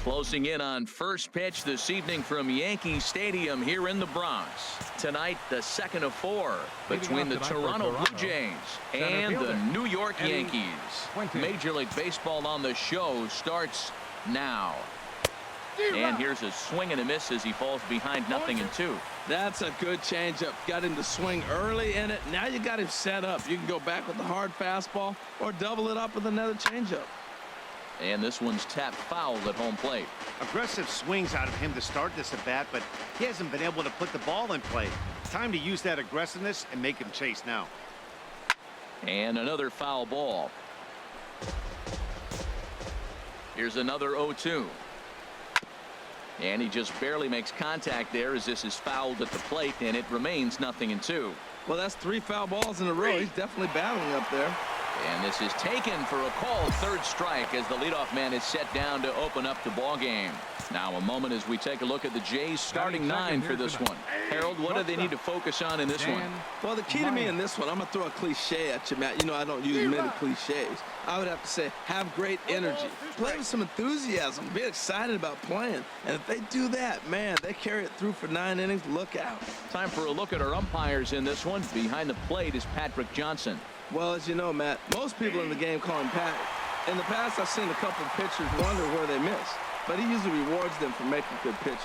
Closing in on first pitch this evening from Yankee Stadium here in the Bronx. Tonight, the second of 4 between the Toronto Blue Jays and the New York Yankees. Major League Baseball on the show starts now. And here's a swing and a miss as he falls behind 0-2. That's a good changeup. Got him to swing early in it. Now you got him set up. You can go back with the hard fastball or double it up with another changeup. And this one's tapped foul at home plate. Aggressive swings out of him to start this at bat, but he hasn't been able to put the ball in play. Time to use that aggressiveness and make him chase now. And another foul ball. Here's another 0-2. And he just barely makes contact there as this is fouled at the plate, and it remains 0-2. Well, that's 3 foul balls in a row. He's definitely battling up there. And this is taken for a called third strike as the leadoff man is set down to open up the ball game. Now a moment as we take a look at the Jays starting 9 for this one. Harold, what do they need to focus on in this one? Well, the key to me in this one, I'm going to throw a cliche at you, Matt. You know I don't use many cliches. I would have to say have great energy. Play with some enthusiasm. Be excited about playing. And if they do that, man, they carry it through for 9 innings. Look out. Time for a look at our umpires in this one. Behind the plate is Patrick Johnson. Well, as you know, Matt, most people in the game call him Pat. In the past, I've seen a couple of pitchers wonder where they miss, but he usually rewards them for making good pitches.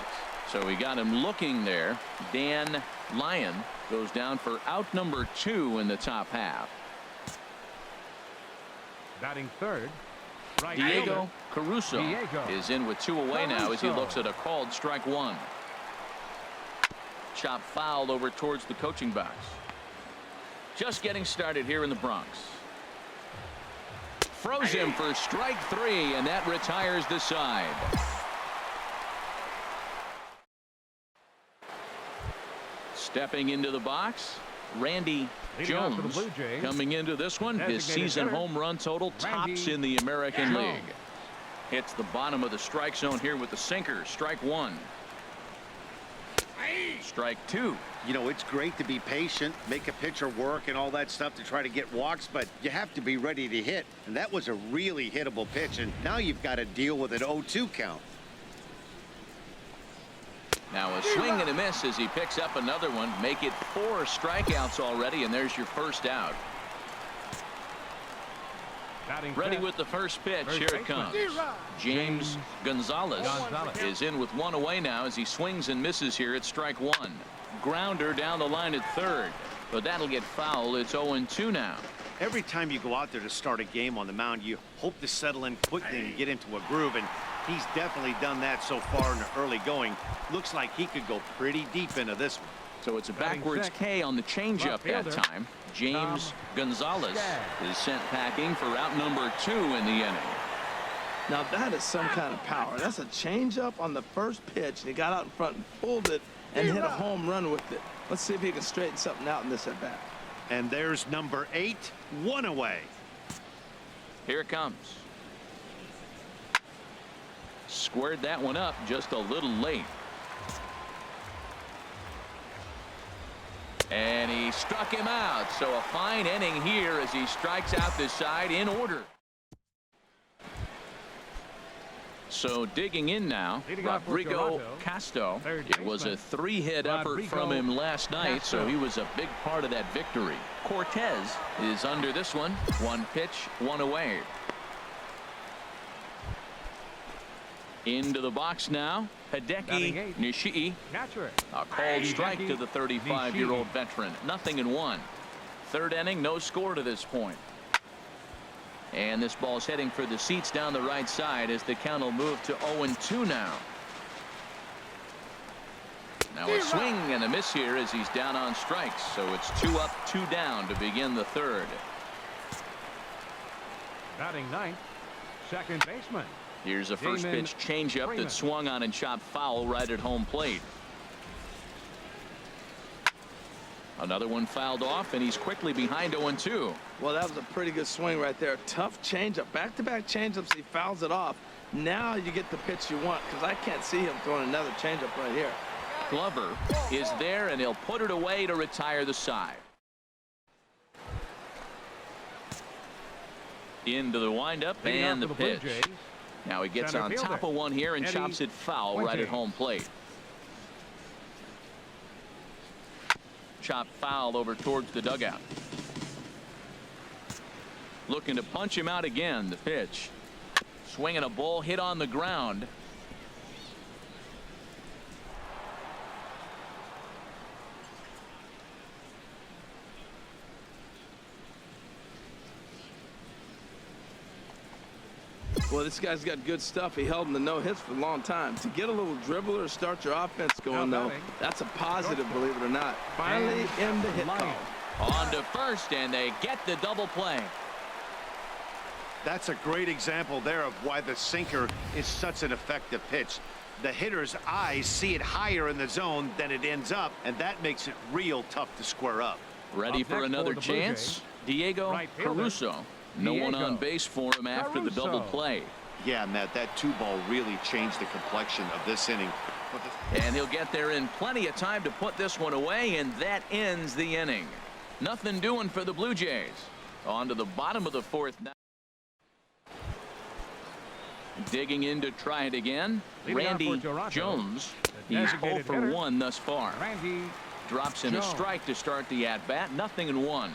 So we got him looking there. Dan Lyon goes down for out number 2 in the top half. Batting third, right Diego Caruso is in with 2 away now as he looks at a called strike 1. Chop foul over towards the coaching box. Just getting started here in the Bronx. Froze him for strike 3, and that retires the side. Stepping into the box, Randy Jones coming into this one. His season home run total tops in the American League. Hits the bottom of the strike zone here with the sinker. Strike 1. Strike 2. You know, it's great to be patient, make a pitcher work and all that stuff to try to get walks, but you have to be ready to hit. And that was a really hittable pitch, and now you've got to deal with an 0-2 count. Now a swing and a miss as he picks up another one. Make it 4 strikeouts already, and there's your first out. Ready with the first pitch. Here it comes. James Gonzalez is in with 1 away now as he swings and misses here at strike 1. Grounder down the line at third, but that'll get foul. It's 0-2 now. Every time you go out there to start a game on the mound, you hope to settle in quickly and get into a groove, and he's definitely done that so far in the early going. Looks like he could go pretty deep into this one. So it's a backwards K on the changeup that time. James Gonzalez is sent packing for out number 2 in the inning. Now that is some kind of power. That's a changeup on the first pitch, and he got out in front and pulled it and hit a home run with it. Let's see if he can straighten something out in this at bat. And there's number 8, 1 away. Here it comes. Squared that one up just a little late. And he struck him out. So a fine inning here as he strikes out this side in order. So digging in now, Rodrigo Castro. It was a 3-hit effort from him last night, so he was a big part of that victory. Cortez is under this one. 1 pitch, 1 away. Into the box now, Hideki Nishii. A called strike to the 35-year-old veteran. 0-1. Third inning, no score to this point. And this ball's heading for the seats down the right side as the count will move to 0-2 now. Now a swing and a miss here as he's down on strikes. So it's 2 up, 2 down to begin the third. Batting 9th, second baseman. Here's a first pitch changeup that swung on and chopped foul right at home plate. Another one fouled off, and he's quickly behind 0-2. Well, that was a pretty good swing right there. Tough changeup. Back-to-back changeups. He fouls it off. Now you get the pitch you want, because I can't see him throwing another changeup right here. Glover is there, and he'll put it away to retire the side. Into the windup and the pitch. Now he gets Center on fielder, top of one here and Eddie chops it foul Fuentes. right at home plate. Chopped foul over towards the dugout. Looking to punch him out again. The pitch. Swinging a ball hit on the ground. Well, this guy's got good stuff. He held him to no hits for a long time. To get a little dribbler to start your offense going, though, that's a positive, believe it or not. Finally in the hit call. On to first, and they get the double play. That's a great example there of why the sinker is such an effective pitch. The hitter's eyes see it higher in the zone than it ends up, and that makes it real tough to square up. Ready for another chance? Diego Caruso. No one on base for him after the double play. Yeah, Matt, that 2-ball really changed the complexion of this inning. And he'll get there in plenty of time to put this one away, and that ends the inning. Nothing doing for the Blue Jays. On to the bottom of the fourth now. Digging in to try it again. Randy Jones. He's 0 for 1 thus far. Drops in a strike to start the at-bat. 0-1.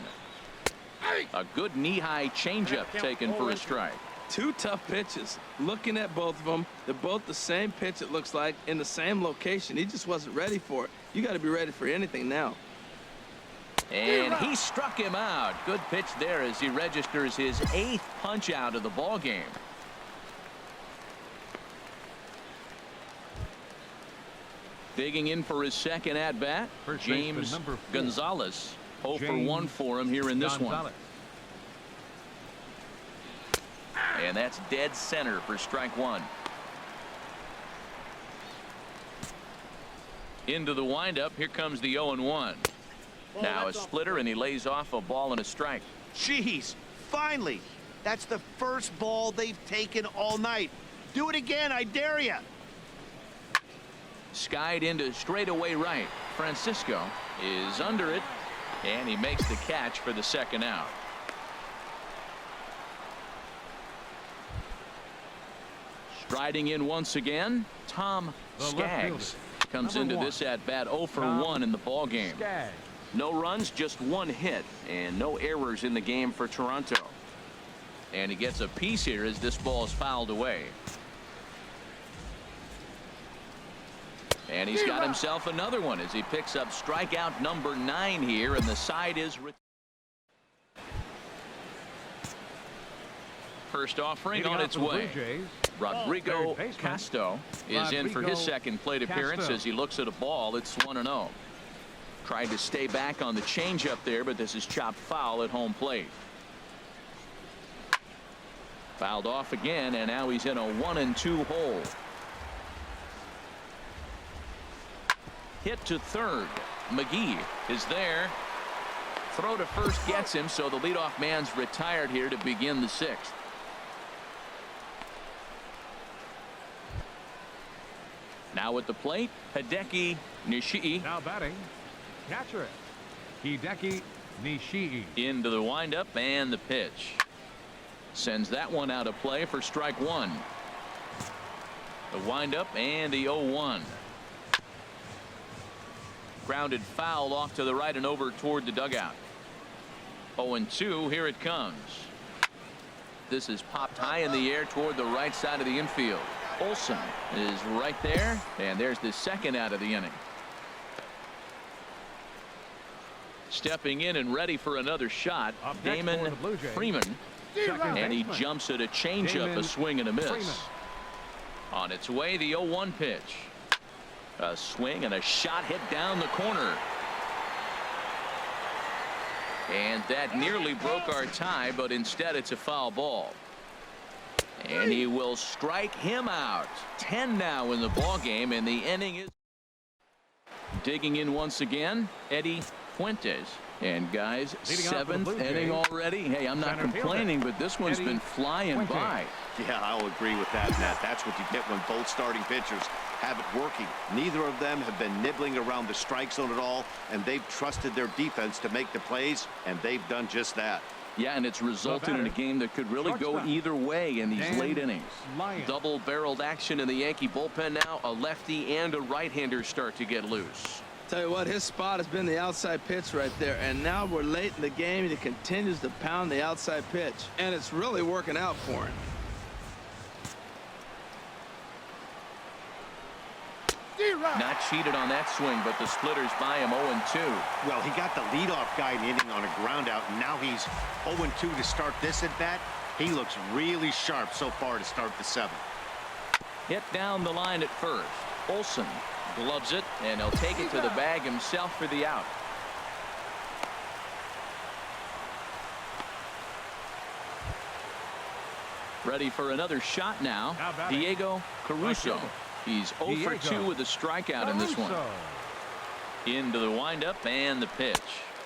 A good knee-high changeup taken for a strike. Two tough pitches. Looking at both of them, they're both the same pitch, it looks like, in the same location. He just wasn't ready for it. You got to be ready for anything now. And he struck him out. Good pitch there as he registers his 8th punch out of the ball game. Digging in for his second at bat, James Gonzalez. 0 for 1 for him here in this one. And that's dead center for strike one. Into the windup. Here comes the 0-1. Now a splitter, and he lays off a ball and a strike. Jeez, finally. That's the first ball they've taken all night. Do it again, I dare you. Skied into straightaway right. Francisco is under it, and he makes the catch for the second out. Striding in once again, Tom Skaggs comes into this at bat 0 for 1 in the ball game. No runs, just 1 hit, and no errors in the game for Toronto. And he gets a piece here as this ball is fouled away. And he's got himself another one as he picks up strikeout number 9 here, and the side is first offering on its way. Rodrigo Castro is in for his second plate appearance as he looks at a ball. It's 1-0. Tried to stay back on the changeup there, but this is chopped foul at home plate. Fouled off again, and now he's in a 1-2 hole. Hit to third. McGee is there. Throw to first gets him, so the leadoff man's retired here to begin the 6th. Now at the plate, Hideki Nishii. Now batting, catcher Hideki Nishii. Into the windup, and the pitch. Sends that one out of play for strike one. The windup and the 0-1. Grounded foul off to the right and over toward the dugout. 0-2. Here it comes. This is popped high in the air toward the right side of the infield. Olsen is right there, and there's the second out of the inning. Stepping in and ready for another shot, Damon Freeman, and he jumps at a changeup, a swing and a miss. On its way, the 0-1 pitch. A swing and a shot hit down the corner. And that nearly broke our tie, but instead it's a foul ball. And he will strike him out. 10 now in the ball game, and the inning is digging in once again. Eddie Fuentes. And guys, 7th inning already. Hey, I'm not complaining, but this one's been flying by. Yeah, I'll agree with that, Matt. That's what you get when both starting pitchers have it working. Neither of them have been nibbling around the strike zone at all, and they've trusted their defense to make the plays, and they've done just that. Yeah, and it's resulted in a game that could really go either way in these late innings. Double-barreled action in the Yankee bullpen now. A lefty and a right-hander start to get loose. Tell you what, his spot has been the outside pitch right there, and now we're late in the game and he continues to pound the outside pitch, and it's really working out for him. Not cheated on that swing, but the splitters by him 0-2. Well, he got the leadoff guy in the inning on a ground out, and now he's 0-2 to start this at bat. He looks really sharp so far to start the seventh. Hit down the line at first. Olsen gloves it, and he'll take it to the bag himself for the out. Ready for another shot now. Diego Caruso. He's 0 for 2 with a strikeout in this one. Into the windup and the pitch.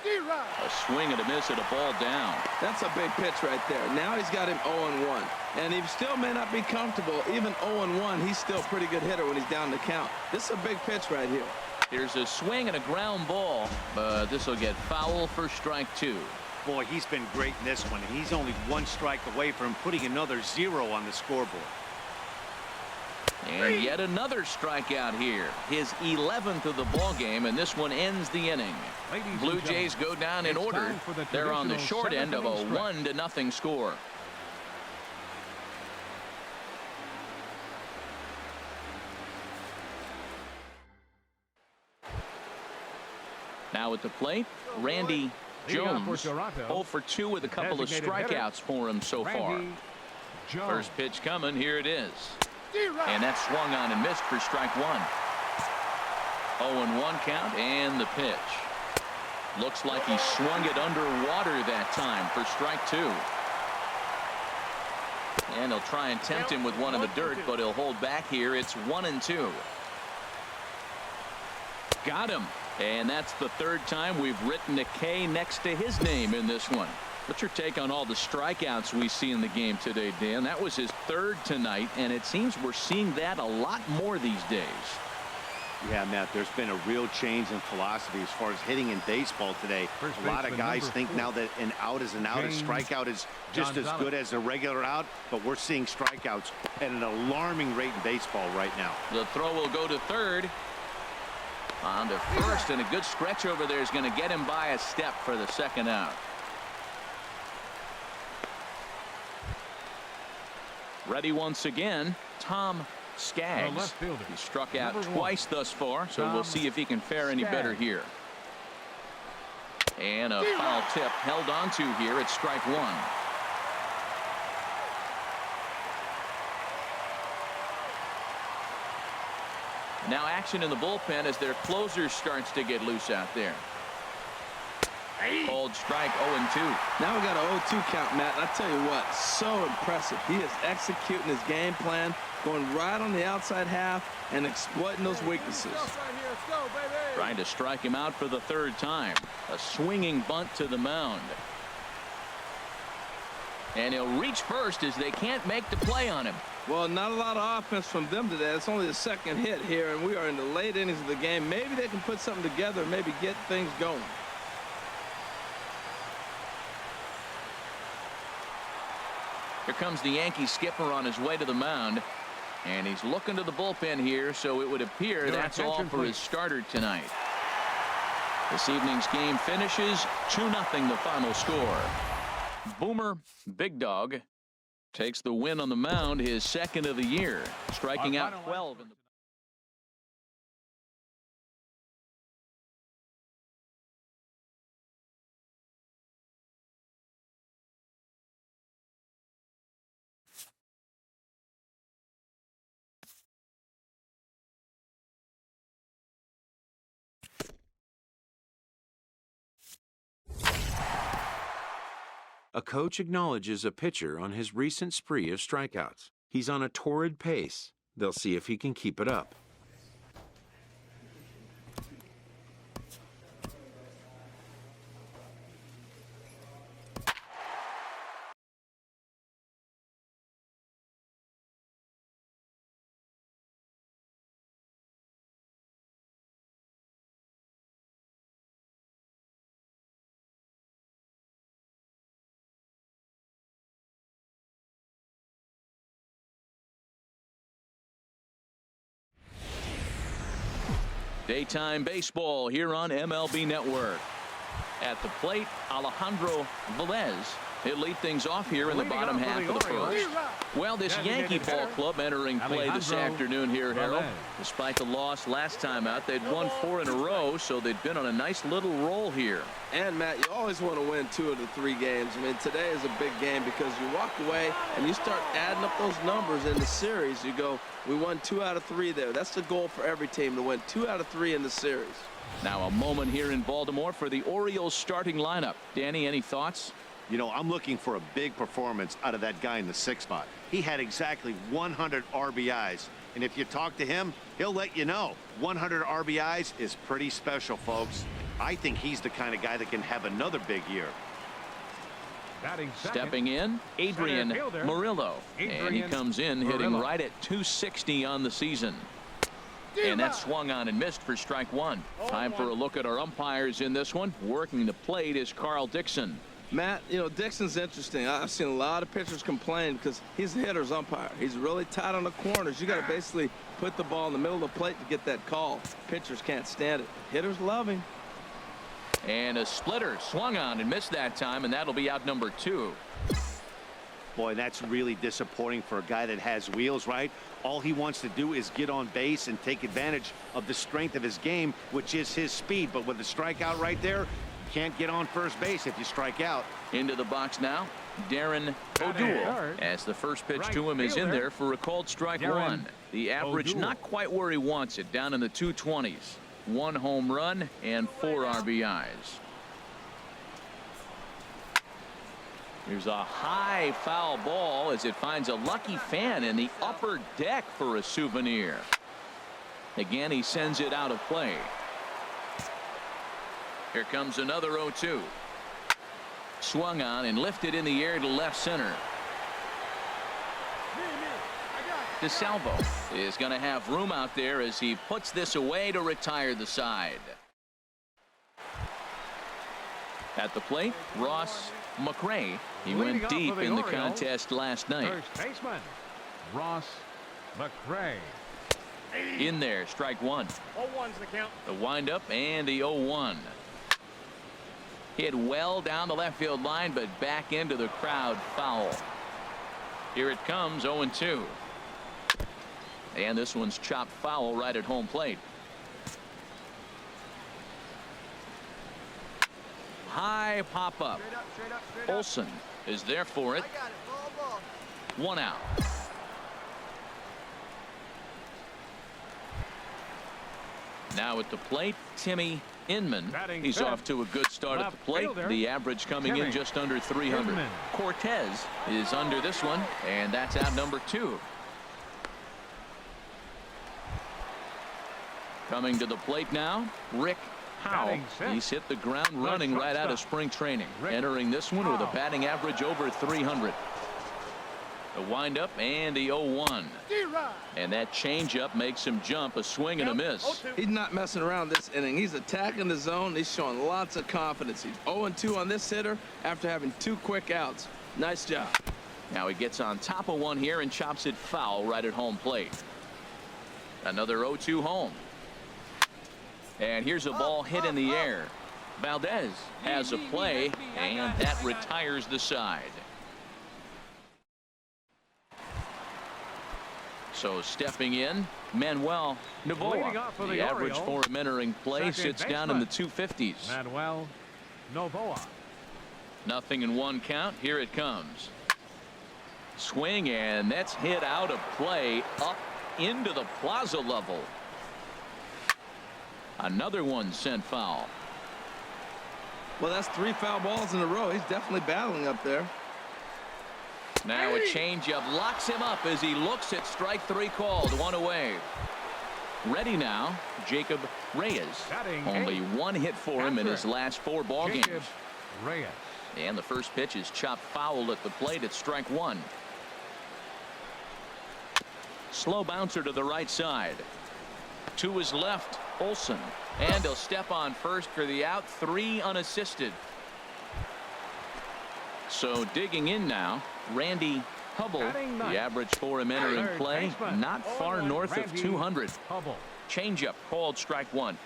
A swing and a miss at a ball down. That's a big pitch right there. Now he's got him 0-1. And he still may not be comfortable. Even 0-1, he's still a pretty good hitter when he's down the count. This is a big pitch right here. Here's a swing and a ground ball, but this will get foul for strike 2. Boy, he's been great in this one, and he's only one strike away from putting another 0 on the scoreboard. And yet another strikeout here. His 11th of the ball game, and this one ends the inning. Blue Jays go down in order. They're on the short end of a 1-0 score. Now at the plate, Randy Jones. 0 for 2 with a couple of strikeouts for him so far. First pitch coming. Here it is. And that swung on and missed for strike 1. 0-1 count and the pitch. Looks like he swung it underwater that time for strike 2. And he'll try and tempt him with one in the dirt, but he'll hold back here. It's 1-2. Got him. And that's the third time we've written a K next to his name in this one. What's your take on all the strikeouts we see in the game today, Dan? That was his third tonight, and it seems we're seeing that a lot more these days. Yeah, Matt, there's been a real change in philosophy as far as hitting in baseball today. A lot of guys think now that an out is an out. A strikeout is just as good as a regular out, but we're seeing strikeouts at an alarming rate in baseball right now. The throw will go to third. On to first, and a good stretch over there is going to get him by a step for the second out. Ready once again, Tom Skaggs. He struck out twice thus far, so we'll see if he can fare any better here. And a foul tip held on to here at strike 1. Now action in the bullpen as their closer starts to get loose out there. Cold strike 0-2. Now we got an 0-2 count, Matt. And I tell you what, so impressive. He is executing his game plan, going right on the outside half and exploiting those weaknesses. Trying to strike him out for the third time. A swinging bunt to the mound. And he'll reach first as they can't make the play on him. Well, not a lot of offense from them today. It's only the second hit here, and we are in the late innings of the game. Maybe they can put something together, maybe get things going. Here comes the Yankee skipper on his way to the mound, and he's looking to the bullpen here, so it would appear that's all for his starter tonight. This evening's game finishes 2-0 the final score. Boomer Big Dog takes the win on the mound, his second of the year, striking out 12 in the A coach acknowledges a pitcher on his recent spree of strikeouts. He's on a torrid pace. They'll see if he can keep it up. Daytime baseball here on MLB Network. At the plate, Alejandro Velez. He'll lead things off here in the bottom half of the first. Well, this Yankee ball club entering play this afternoon here, Harold. Despite the loss last time out, they'd won 4 in a row, so they'd been on a nice little roll here. And, Matt, you always want to win 2 of the 3 games. I mean, today is a big game because you walk away and you start adding up those numbers in the series. You go, we won 2 out of 3 there. That's the goal for every team, to win 2 out of 3 in the series. Now a moment here in Baltimore for the Orioles starting lineup. Danny, any thoughts? You know, I'm looking for a big performance out of that guy in the 6th spot. He had exactly 100 RBIs. And if you talk to him, he'll let you know 100 RBIs is pretty special, folks. I think he's the kind of guy that can have another big year. Stepping in, Adrian Murillo. And he comes in hitting right at 260 on the season. And that swung on and missed for strike 1. Time for a look at our umpires in this one. Working the plate is Carl Dixon. Matt, you know, Dixon's interesting. I've seen a lot of pitchers complain because he's the hitter's umpire. He's really tight on the corners. You got to basically put the ball in the middle of the plate to get that call. Pitchers can't stand it. Hitters love him. And a splitter swung on and missed that time, and that'll be out number 2. Boy, that's really disappointing for a guy that has wheels, right? All he wants to do is get on base and take advantage of the strength of his game, which is his speed. But with the strikeout right there, can't get on first base if you strike out. Into the box now, Darren O'Doul, as the first pitch to him is in there for a called strike 1. The average not quite where he wants it, down in the 220s. 1 home run and 4 RBIs. Here's a high foul ball as it finds a lucky fan in the upper deck for a souvenir. Again, he sends it out of play. Here comes another 0-2. Swung on and lifted in the air to left center. DeSalvo is going to have room out there as he puts this away to retire the side. At the plate, Ross McRae. He went deep in the contest last night. First baseman, Ross McRae. In there, strike 1. 0-1's the count. The windup and the 0-1. Hit well down the left field line, but back into the crowd, foul. Here it comes, 0-2. And this one's chopped foul right at home plate. High pop up. Olsen is there for it. 1 out. Now at the plate, Timmy Inman. He's off to a good start at the plate. The average coming in just under 300. Cortez is under this one, and that's out number 2. Coming to the plate now, Rick Howe. He's hit the ground running right out of spring training. Entering this one with a batting average over 300. The windup and the 0-1. And that changeup makes him jump, a swing and a miss. He's not messing around this inning. He's attacking the zone. He's showing lots of confidence. He's 0-2 on this hitter after having 2 quick outs. Nice job. Now he gets on top of one here and chops it foul right at home plate. Another 0-2 home. And here's a ball hit in the air. Valdez has a play, and that retires the side. So stepping in, Manuel Novoa. The average for him entering play sits down in the 250s. Manuel Novoa. 0-1 count. Here it comes. Swing, and that's hit out of play up into the plaza level. Another one sent foul. Well, that's 3 foul balls in a row. He's definitely battling up there. Now a changeup locks him up as he looks at strike 3 called. 1 away. Ready now, Jacob Reyes. Only 1 hit for him in his last 4 ball games. Reyes. And the first pitch is chopped foul at the plate at strike 1. Slow bouncer to the right side. To his left, Olsen. And he'll step on first for the out. 3 unassisted. So digging in now, Randy Hubble, Batting ninth. the average for him entering Third play, baseman. not far north of Randy 200. Hubble. Changeup called strike one.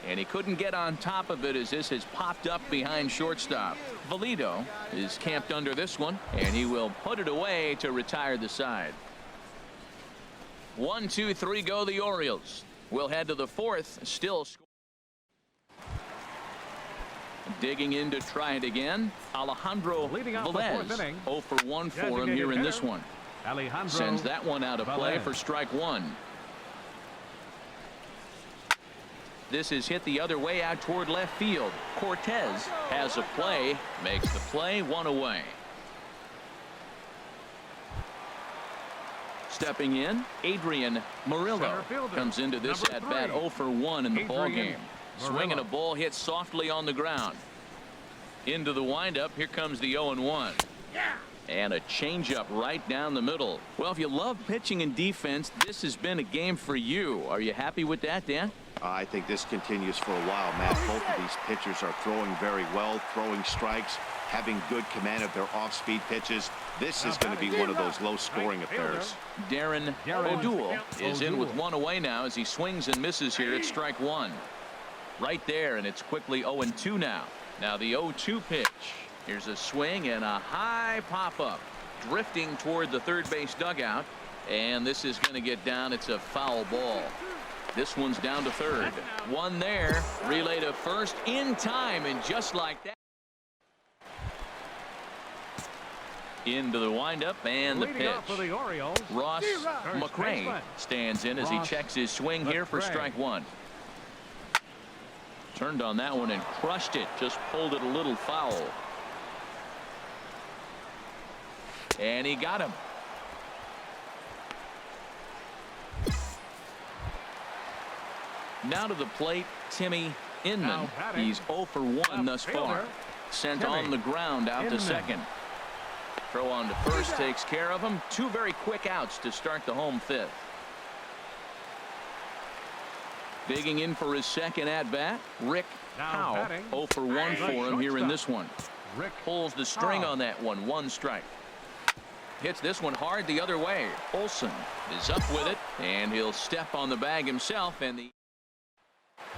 And he couldn't get on top of it as this has popped up behind shortstop. Valido is camped under this one, and he will put it away to retire the side. 1, 2, 3 go the Orioles. We'll head to the fourth, still scoring. Digging in to try it again, Alejandro Leading off the Velez. fourth inning. 0 for 1 for him here in this one. Alejandro Sends that one out of play Velez. for strike one. This is hit the other way out toward left field. Cortez has a play, makes the play, one away. Stepping in, Adrian Murillo Center fielder, comes into this number at bat 3. 0 for 1 in the ball Adrian game. Murillo. Swinging a ball hit softly on the ground. Into the windup. Here comes the 0-1. And a changeup right down the middle. Well, if you love pitching and defense, this has been a game for you. Are you happy with that, Dan? I think this continues for a while, Matt. Both of these pitchers are throwing very well, throwing strikes, having good command of their off-speed pitches. This is going to be one of those low-scoring affairs. Darren O'Doul is in with one away now as he swings and misses here at strike one. Right there, and it's quickly 0-2 now. Now the 0-2 pitch. Here's a swing and a high pop-up. Drifting toward the third base dugout. And this is going to get down. It's a foul ball. This one's down to third. One there. Relay to first in time, and just like that. Into the windup and the Leading pitch. off for the Orioles. Ross First McRae baseman. stands in as he Ross checks his swing here for McRae. strike one. Turned on that one and crushed it. Just pulled it a little foul. And he got him. Now to the plate, Timmy Inman. Now batting, He's 0 for 1 thus far. fielder, Sent Timmy on the ground out to Inman. second. Throw on to first takes care of him. Two very quick outs to start the home fifth. Digging in for his second at bat, Rick Now Howe. batting, 0 for 1 the for him here in this one. Rick Pulls the string Howe. on that one. One strike. Hits this one hard the other way. Olsen is up with it, and he'll step on the bag himself. And the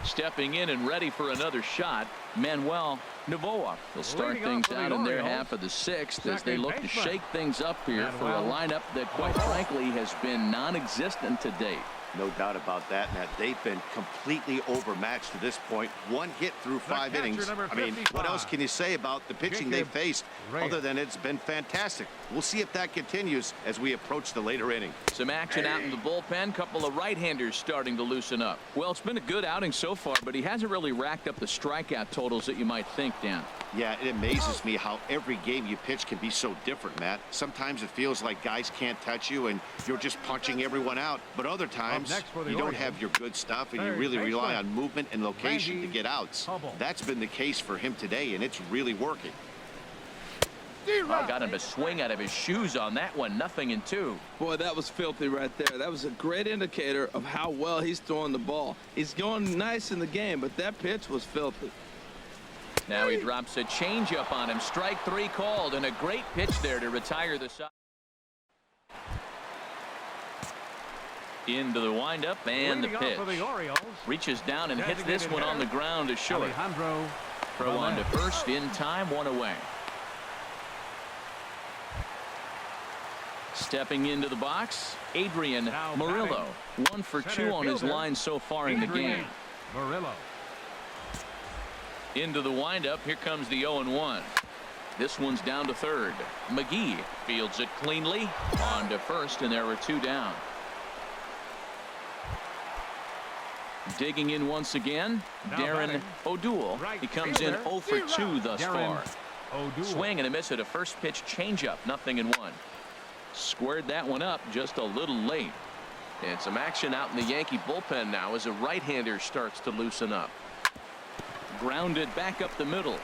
stepping in and ready for another shot, Manuel Novoa. They'll start Leading off things for the out in their Orioles, half of the sixth as they second look to baseman, shake things up here for a Manuel lineup that, quite frankly, has been non-existent to date. No doubt about that, Matt. They've been completely overmatched to this point. One hit through 5 catcher, innings. number I mean, what 55. else can you say about the pitching they've faced Reyes. other than it's been fantastic? We'll see if that continues as we approach the later inning. Some action out in the bullpen. Couple of right-handers starting to loosen up. Well, it's been a good outing so far, but he hasn't really racked up the strikeout totals that you might think, Dan. Yeah, it amazes me how every game you pitch can be so different, Matt. Sometimes it feels like guys can't touch you and you're just punching everyone out. But other times next for the you don't Orioles, have your good stuff and you third really rely baseman, on movement and location Randy to get outs. Hubble. That's been the case for him today, and it's really working. Oh, got him to swing out of his shoes on that one. 0-2. Boy, that was filthy right there. That was a great indicator of how well he's throwing the ball. He's going nice in the game, but that pitch was filthy. Now he drops a changeup on him. Strike three called, and a great pitch there to retire the side. Into the windup and the Leading off pitch. for the Orioles, Reaches down and hits this designated one on the hitter, ground to short. Alejandro Throw on to Velez. first in time, one away. Stepping into the box, Adrian Now Murillo. batting, 1 for 2 center on his fielder, line so far in the Adrian game. Murillo. Into the windup, here comes the 0-1. This one's down to third. McGee fields it cleanly. On to first, and there are two down. Digging in once again, Now Darren batting, O'Doul. right He comes in fielder, 0 for 2 thus Darren far. O'Doul. Swing and a miss at a first pitch changeup, 0-1. Squared that one up just a little late. And some action out in the Yankee bullpen now as a right-hander starts to loosen up. Grounded back up the middle,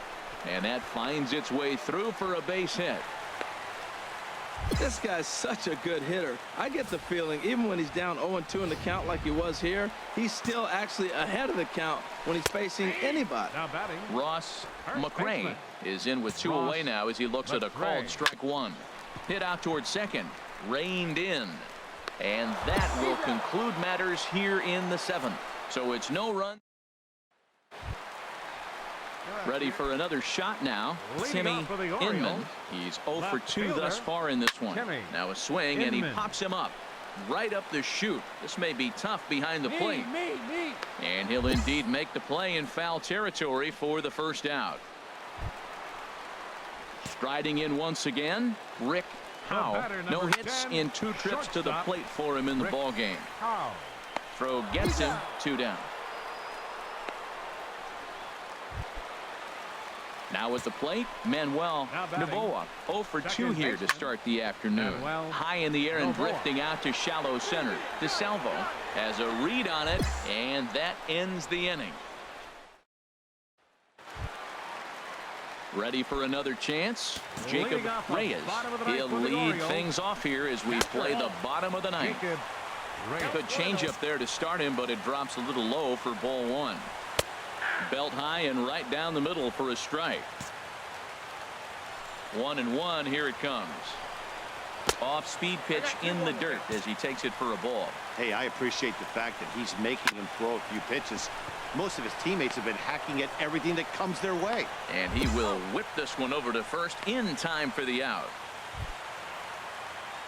and that finds its way through for a base hit. This guy's such a good hitter. I get the feeling even when he's down 0-2 in the count like he was here, he's still actually ahead of the count when he's facing anybody. Now batting, Ross First McRae baseman. is in with two Ross away now as he looks at a McRae. called strike one. Hit out towards second. Reined in. And that will conclude matters here in the 7th. So it's no run. Ready for another shot now. Timmy Inman. He's 0 for 2 thus far in this one. Now a swing, and he pops him up right up the chute. This may be tough behind the plate. And he'll indeed make the play in foul territory for the first out. Striding in once again, Rick Howe. No hits in 2 trips to the plate for him in the ball game. Throw gets him, 2 down. Now at the plate, Manuel Novoa. 0 for 2 here to start the afternoon. High in the air and drifting out to shallow center. DeSalvo has a read on it, and that ends the inning. Ready for another chance. Jacob Reyes. He'll lead things off here as we play the bottom of the 9th. Good change up there to start him, but it drops a little low for ball 1. Belt high and right down the middle for a strike. 1-1. Here it comes. Off speed pitch in the dirt as he takes it for a ball. Hey, I appreciate the fact that he's making him throw a few pitches. Most of his teammates have been hacking at everything that comes their way. And he will whip this one over to first in time for the out.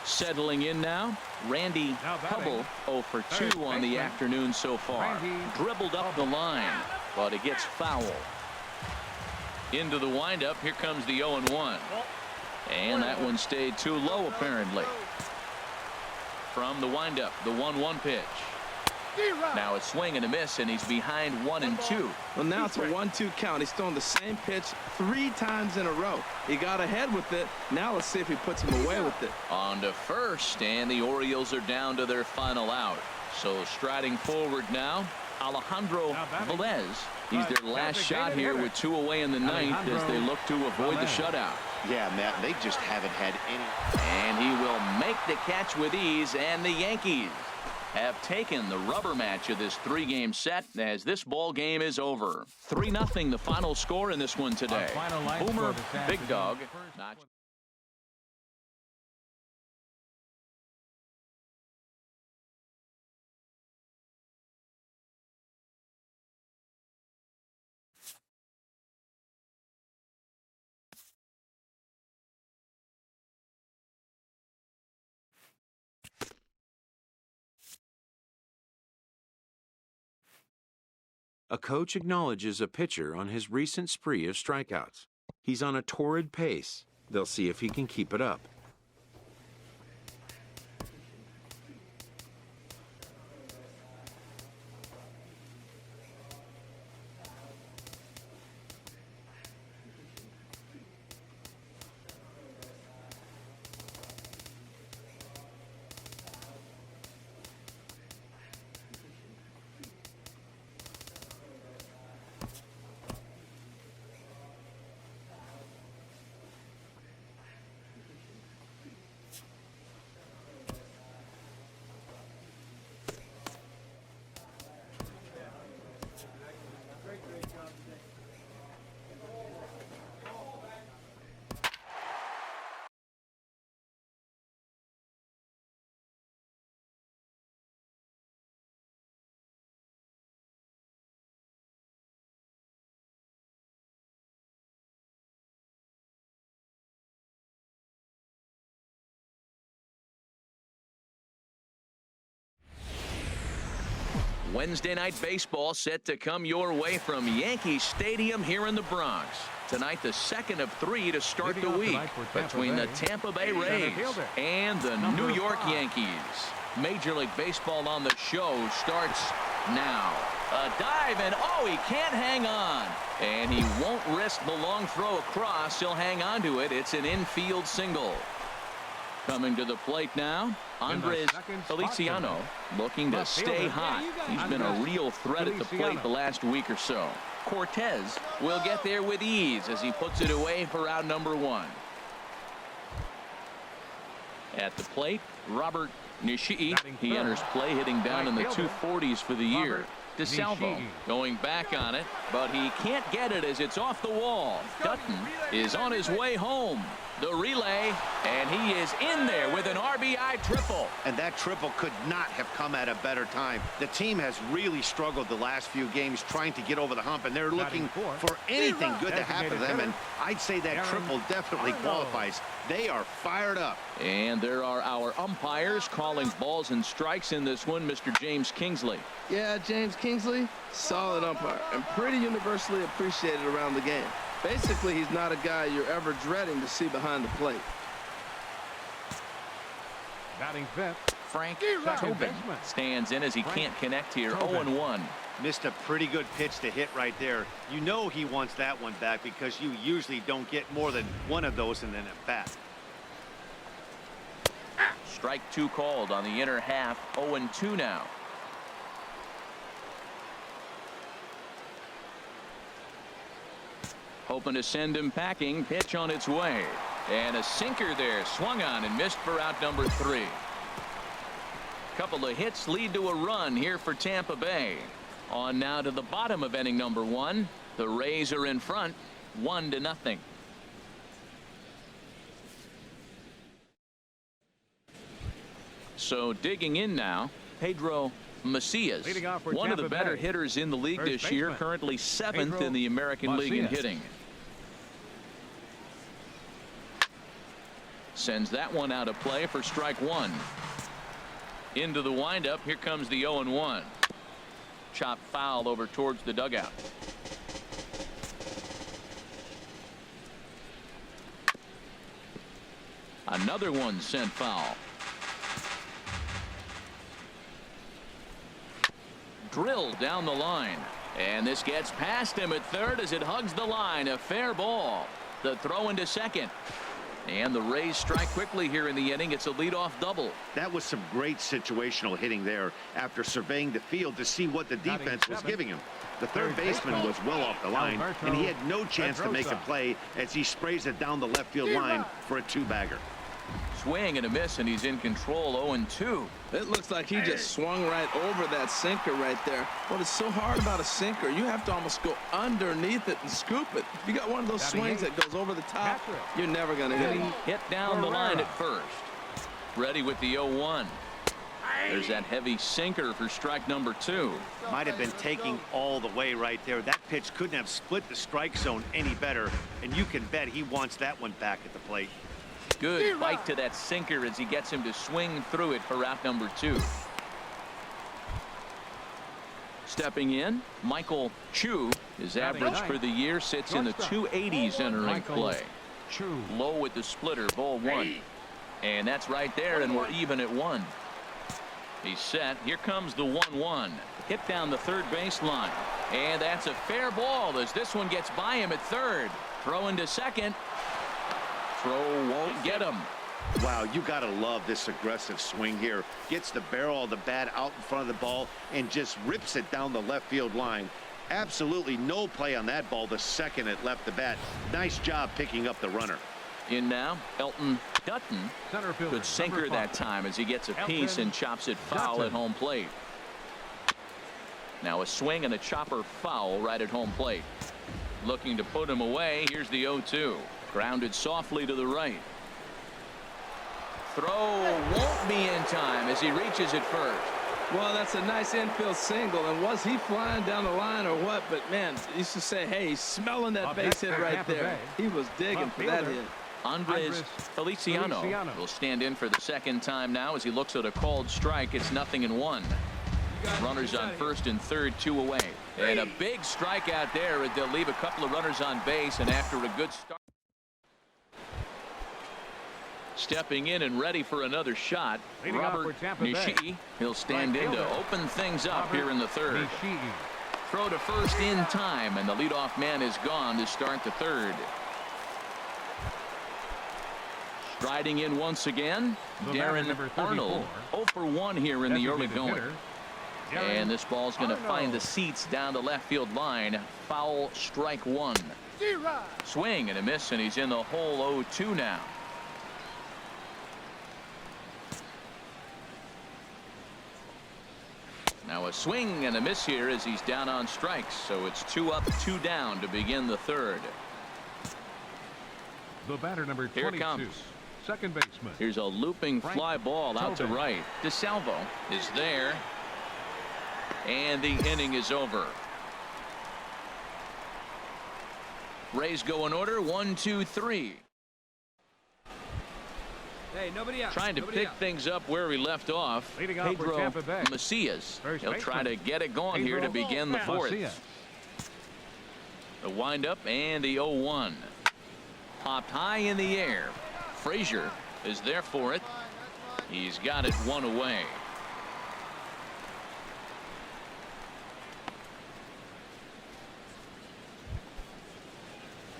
Settling in now, Randy Hubble. 0 for 2 on the afternoon so far. Dribbled up the line, but it gets foul. Into the windup. Here comes the 0-1. And that one stayed too low apparently. From the windup, the 1-1 pitch. Now a swing and a miss, and he's behind 1-2. Well, now it's a 1-2 count. He's throwing the same pitch 3 times in a row. He got ahead with it. Now let's see if he puts him away with it. On to first, and the Orioles are down to their final out. So striding forward now, Alejandro Velez. He's their last shot here with 2 away in the 9th as they look to avoid the shutout. Yeah, Matt, they just haven't had any. And he will make the catch with ease, and the Yankees have taken the rubber match of this 3-game set as this ball game is over. 3-0 the final score in this one today. Boomer Big Dog. A coach acknowledges a pitcher on his recent spree of strikeouts. He's on a torrid pace. They'll see if he can keep it up. Wednesday night baseball set to come your way from Yankee Stadium here in the Bronx. Tonight, the second of 3 to start the week between the Tampa Bay Rays and the New York Yankees. Major League Baseball on the show starts now. A dive, and oh, he can't hang on. And he won't risk the long throw across. He'll hang on to it. It's an infield single. Coming to the plate now, Andres Feliciano looking to stay hot. He's been a real threat at the plate the last week or so. Cortez will get there with ease as he puts it away for out number 1. At the plate, Robert Nishii. He enters play hitting down in the 240s for the year. DeSalvo going back on it, but he can't get it as it's off the wall. Dutton is on his way home. The relay, and he is in there with an RBI triple. And that triple could not have come at a better time. The team has really struggled the last few games trying to get over the hump, and they're looking for anything good to happen to them, and I'd say that triple definitely qualifies. They are fired up. And there are our umpires calling balls and strikes in this one, Mr. James Kingsley. Yeah, James Kingsley, solid umpire, and pretty universally appreciated around the game. Basically, he's not a guy you're ever dreading to see behind the plate. Batting fifth, Frank Tobin stands in as he can't connect here. 0-1. Missed a pretty good pitch to hit right there. You know he wants that one back because you usually don't get more than one of those in an at-bat. Strike 2 called on the inner half. 0-2 now. Hoping to send him packing. Pitch on its way. And a sinker there. Swung on and missed for out number 3. Couple of hits lead to a run here for Tampa Bay. On now to the bottom of inning number 1. The Rays are in front 1-0. So digging in now, Pedro Macias, one of the better hitters in the league this year, currently 7th in the American League in hitting. Sends that one out of play for strike 1. Into the windup. Here comes the 0-1. Chop foul over towards the dugout. Another one sent foul. Drilled down the line, and this gets past him at third as it hugs the line. A fair ball. The throw into second, and the Rays strike quickly here in the inning. It's a leadoff double. That was some great situational hitting there after surveying the field to see what the defense was giving him. The third baseman was well off the line, and he had no chance to make a play as he sprays it down the left field line for a 2-bagger. Swing and a miss, and he's in control. 0-2. It looks like he just swung right over that sinker right there. What is so hard about a sinker, you have to almost go underneath it and scoop it. If you got one of those swings that goes over the top, you're never going to hit it. Hit down the line at first. Ready with the 0-1. There's that heavy sinker for strike number 2. Might have been taking all the way right there. That pitch couldn't have split the strike zone any better, and you can bet he wants that one back at the plate. Good bite to that sinker as he gets him to swing through it for out number 2. Stepping in, Michael Chu. His average for the year sits in the 280s entering play. Low with the splitter, ball 1. And that's right there, and we're even at 1. He's set. Here comes the 1-1. Hit down the third baseline. And that's a fair ball as this one gets by him at third. Throw into second. Throw won't get him. Wow, you got to love this aggressive swing here. Gets the barrel of the bat out in front of the ball and just rips it down the left field line. Absolutely no play on that ball the second it left the bat. Nice job picking up the runner. In now, Elton Dutton. Good sinker that time as he gets a piece and chops it foul at home plate. Now a swing and a chopper foul right at home plate. Looking to put him away. Here's the 0-2. Grounded softly to the right. Throw won't be in time as he reaches it first. Well, that's a nice infield single, and was he flying down the line or what? But man, you should say, hey, he's smelling that base hit right there. He was digging for that hit. Andres Feliciano will stand in for the second time now as he looks at a called strike. It's 0-1. Runners on first and third, 2 away. And a big strikeout there. They'll leave a couple of runners on base, and after a good start. Stepping in and ready for another shot, Robert Nishi. He'll stand in to open things up here in the third. Throw to first in time, and the leadoff man is gone to start the third. Striding in once again, Darren Arnold. 0 for 1 here in the early going. And this ball's going to find the seats down the left field line. Foul, strike 1. Swing and a miss, and he's in the hole. 0-2 now. Now a swing and a miss here as he's down on strikes. So it's 2 up, 2 down to begin the third. The batter number 22. Here it comes. Second baseman. Here's a looping fly ball out to right. DeSalvo is there. And the inning is over. Rays go in order. 1, 2, 3. Hey, nobody out. Trying to pick things up where we left off. Leading off for Pedro Tampa Bay. Macias. First He'll try to baseman. get it going here to begin the fourth. Macias. The windup and the 0-1. Popped high in the air. Frazier is there for it. He's got it 1 away.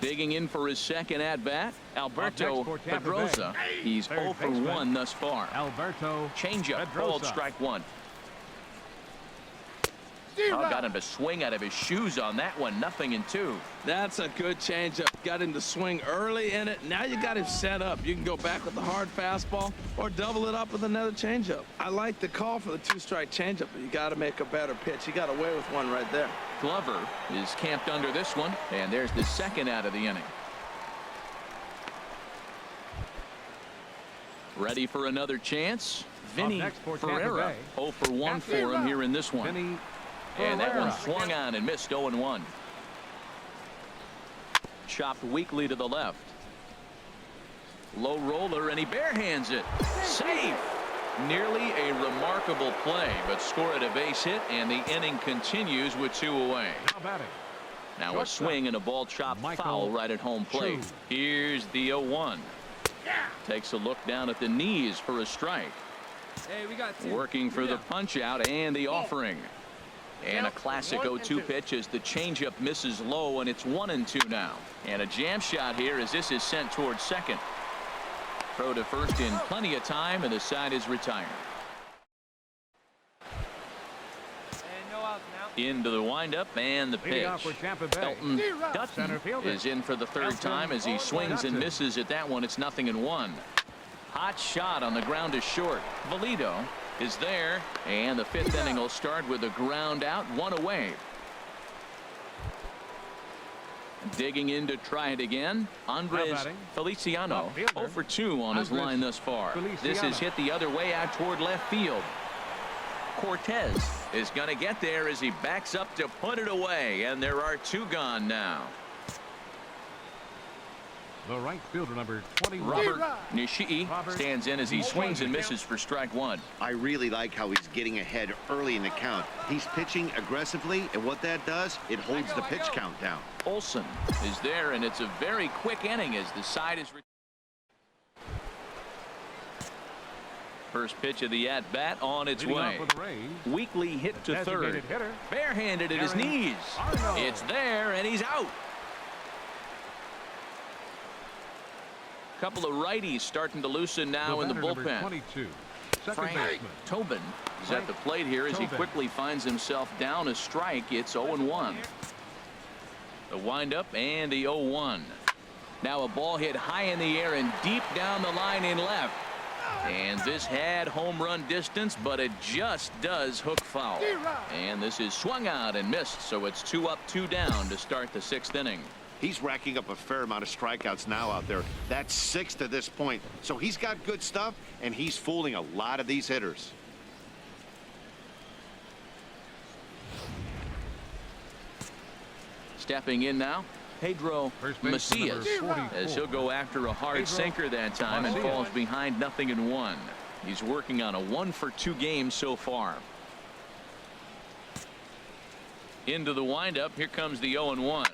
Digging in for his second at-bat, Alberto Pedrosa. He's 0 for 1 thus far. Alberto Changeup, Pedrosa. called strike 1. Oh, got him to swing out of his shoes on that one. 0-2. That's a good changeup. Got him to swing early in it. Now you got him set up. You can go back with the hard fastball or double it up with another changeup. I like the call for the 2-strike changeup, but you got to make a better pitch. He got away with one right there. Glover is camped under this one, and there's the second out of the inning. Ready for another chance? Vinny next for Tampa Ferreira. Bay. 0 for 1 for him here in this one. Vinny And that one Ferreira. swung on and missed. 0-1. Chopped weakly to the left. Low roller, and he barehands it. Safe. Nearly a remarkable play, but scored a base hit, and the inning continues with 2 away. Now batting. Now a Shortstop. swing and a ball chopped Michael foul right at home plate. True. Here's the 0-1. Takes a look down at the knees for a strike. Hey, we got 2. Working for the punch out and the offering. And a classic 0-2 pitch as the changeup misses low, and it's 1-2 now. And a jam shot here as this is sent towards second. Throw to first in plenty of time, and the side is retired. And no outs now. Into the windup and the Leading off pitch. for Tampa Bay. Elton Dutton Center fielder. is in for the third Elton time as he swings and Dutton. misses at that one. It's 0-1. Hot shot on the ground is short. Valido is there, and the fifth inning will start with a ground out, 1 away. Digging in to try it again, Andres batting. Feliciano. Left fielder. 0 for 2 on his Andres line thus far. This Feliciano. is hit the other way out toward left field. Cortez is going to get there as he backs up to put it away, and there are 2 gone now. The right fielder number 21. Robert Nishii Robert stands in as he swings and misses for strike 1. I really like how he's getting ahead early in the count. He's pitching aggressively, and what that does, it holds the pitch count down. Olson is there, and it's a very quick inning as the side is. First pitch of the at-bat on its Leading way. off for the Rays. Weakly hit to third. Designated hitter. Barehanded at his Aaron knees. Arnold. It's there, and he's out. Couple of righties starting to loosen now in the batter number bullpen. 22. Second Frank baseman. Tobin is at Frank the plate here as he Tobin. quickly finds himself down a strike. It's 0-1. The windup and the 0-1. Now a ball hit high in the air and deep down the line in left. And this had home run distance, but it just does hook foul. And this is swung out and missed, so it's 2 up, 2 down to start the 6th inning. He's racking up a fair amount of strikeouts now out there. That's 6 to this point. So he's got good stuff, and he's fooling a lot of these hitters. Stepping in now, Pedro First baseman Macias, number 44. as he'll go after a hard Pedro sinker that time and Macias. falls behind 0-1. He's working on a 1 for 2 game so far. Into the windup. Here comes the 0-1.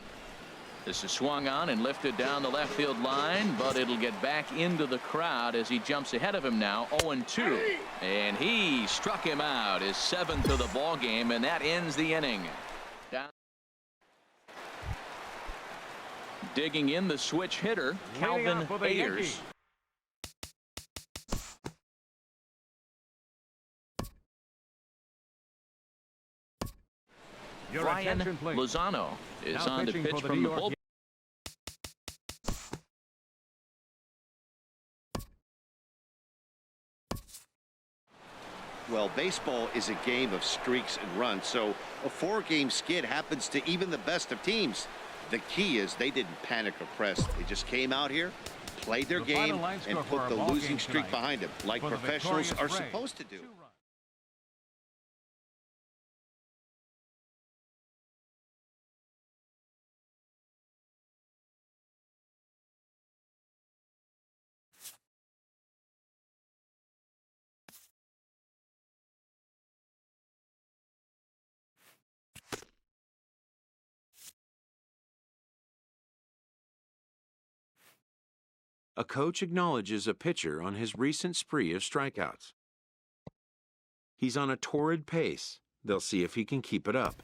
This is swung on and lifted down the left field line, but it'll get back into the crowd as he jumps ahead of him now. 0-2. And he struck him out, his 7th of the ball game, and that ends the inning. Down. Digging in the switch hitter, Leading Calvin off for the Ayers. Yankees. Your Brian attention, please. Lozano is Now on to pitching pitch for the from New the York bullpen. Well, Well, baseball is a game of streaks and runs, so a 4-game skid happens to even the best of teams. The key is they didn't panic or press. They just came out here, played their game, and put the losing streak behind them, like professionals are supposed to do. A coach acknowledges a pitcher on his recent spree of strikeouts. He's on a torrid pace. They'll see if he can keep it up.